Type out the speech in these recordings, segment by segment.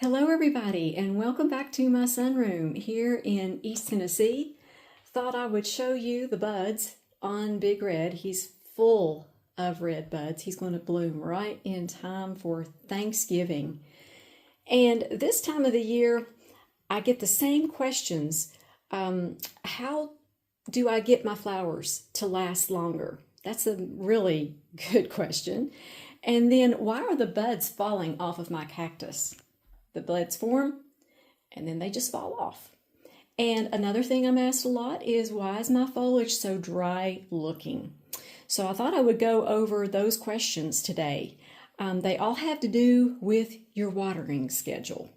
Hello everybody and welcome back to my sunroom here in East Tennessee. Thought I would show you the buds on Big Red. He's full of red buds. He's going to bloom right in time for Thanksgiving. And this time of the year I get the same questions. How do I get my flowers to last longer? That's a really good question. And then why are the buds falling off of my cactus? The buds form and then they just fall off. And another thing I'm asked a lot is, why is my foliage so dry looking? So I thought I would go over those questions today. They all have to do with your watering schedule.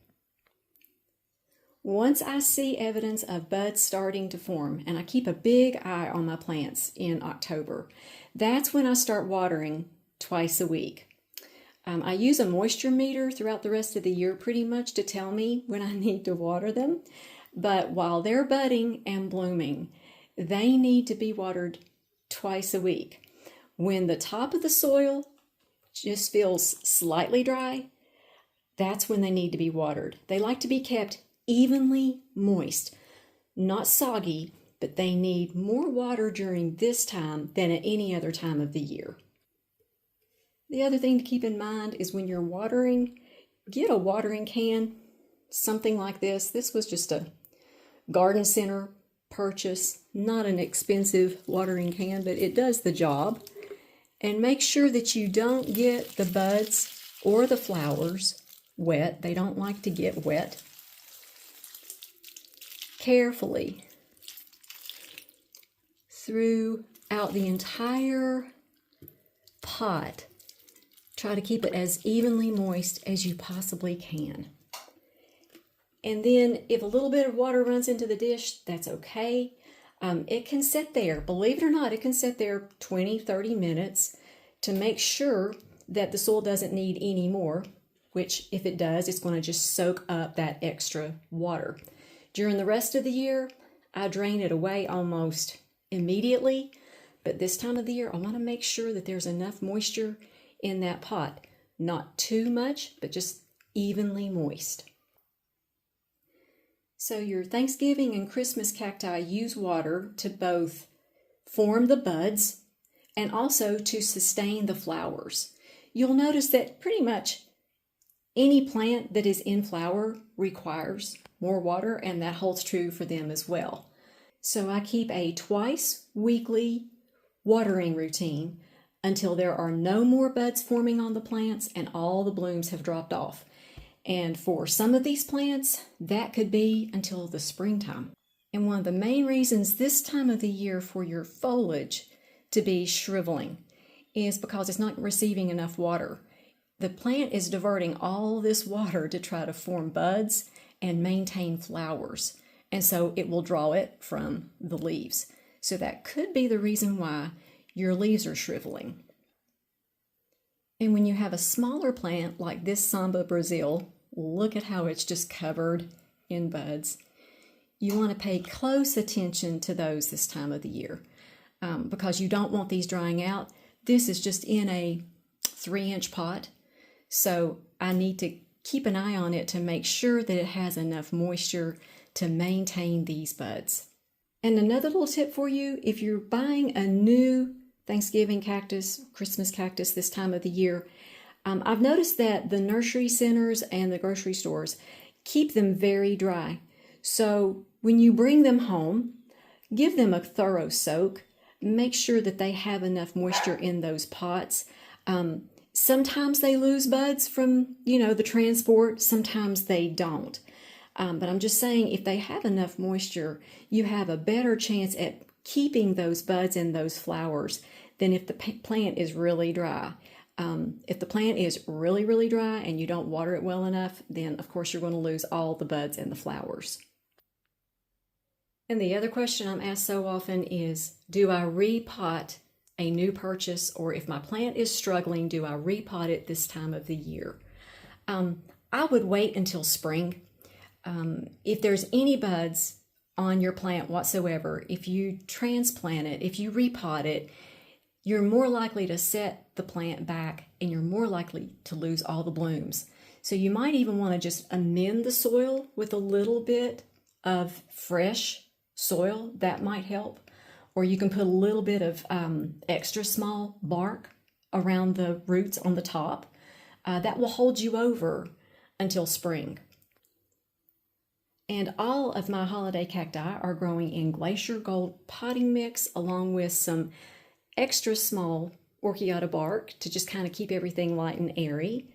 Once I see evidence of buds starting to form, and I keep a big eye on my plants in October, that's when I start watering twice a week. I use a moisture meter throughout the rest of the year pretty much to tell me when I need to water them. But while they're budding and blooming, they need to be watered twice a week. When the top of the soil just feels slightly dry, that's when they need to be watered. They like to be kept evenly moist, not soggy, but they need more water during this time than at any other time of the year. The other thing to keep in mind is when you're watering, get a watering can, something like this. This was just a garden center purchase, not an expensive watering can, but it does the job. And make sure that you don't get the buds or the flowers wet. They don't like to get wet. Carefully throughout the entire pot. Try to keep it as evenly moist as you possibly can. And then if a little bit of water runs into the dish, that's okay. It can sit there, believe it or not, it can sit there 20-30 minutes to make sure that the soil doesn't need any more, which if it does, it's going to just soak up that extra water. During the rest of the year, I drain it away almost immediately, but this time of the year, I want to make sure that there's enough moisture in that pot. Not too much, but just evenly moist. So your Thanksgiving and Christmas cacti use water to both form the buds and also to sustain the flowers. You'll notice that pretty much any plant that is in flower requires more water, and that holds true for them as well. So I keep a twice weekly watering routine until there are no more buds forming on the plants and all the blooms have dropped off. And for some of these plants, that could be until the springtime. And one of the main reasons this time of the year for your foliage to be shriveling is because it's not receiving enough water. The plant is diverting all this water to try to form buds and maintain flowers. And so it will draw it from the leaves. So that could be the reason why your leaves are shriveling. And when you have a smaller plant like this Samba Brazil, look at how it's just covered in buds. You want to pay close attention to those this time of the year because you don't want these drying out. This is just in a 3-inch pot, so I need to keep an eye on it to make sure that it has enough moisture to maintain these buds. And another little tip for you, if you're buying a new Thanksgiving cactus, Christmas cactus this time of the year, I've noticed that the nursery centers and the grocery stores keep them very dry. So when you bring them home, give them a thorough soak. Make sure that they have enough moisture in those pots. Sometimes they lose buds from, the transport. Sometimes they don't. But I'm just saying, if they have enough moisture, you have a better chance at keeping those buds and those flowers than if the plant is really dry. If the plant is really, really dry and you don't water it well enough, then of course you're going to lose all the buds and the flowers. And the other question I'm asked so often is, do I repot a new purchase, or if my plant is struggling, do I repot it this time of the year? I would wait until spring. If there's any buds on your plant whatsoever, if you transplant it, if you repot it, you're more likely to set the plant back and you're more likely to lose all the blooms. So you might even want to just amend the soil with a little bit of fresh soil. That might help. Or you can put a little bit of extra small bark around the roots on the top. That will hold you over until spring. And all of my holiday cacti are growing in Glacier Gold potting mix, along with some extra small orchiata bark to just kind of keep everything light and airy.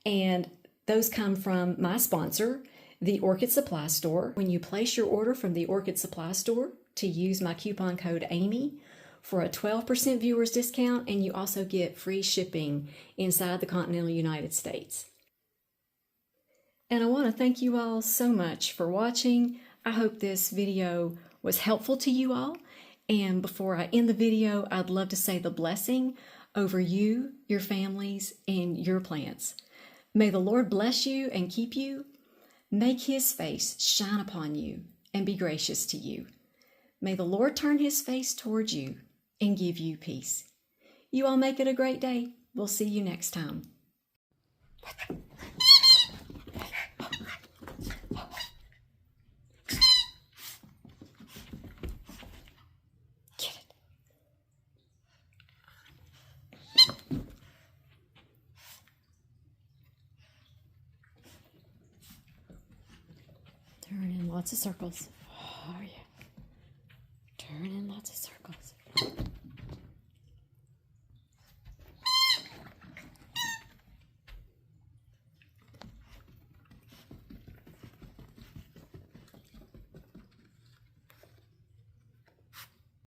And those come from my sponsor, the Orchid Supply Store. When you place your order from the Orchid Supply Store, to use my coupon code Amy for a 12% viewers discount, and you also get free shipping inside the continental United States. And I want to thank you all so much for watching. I hope this video was helpful to you all. And before I end the video, I'd love to say the blessing over you, your families, and your plants. May the Lord bless you and keep you. Make His face shine upon you and be gracious to you. May the Lord turn His face towards you and give you peace. You all make it a great day. We'll see you next time. Get it. Turn in lots of circles.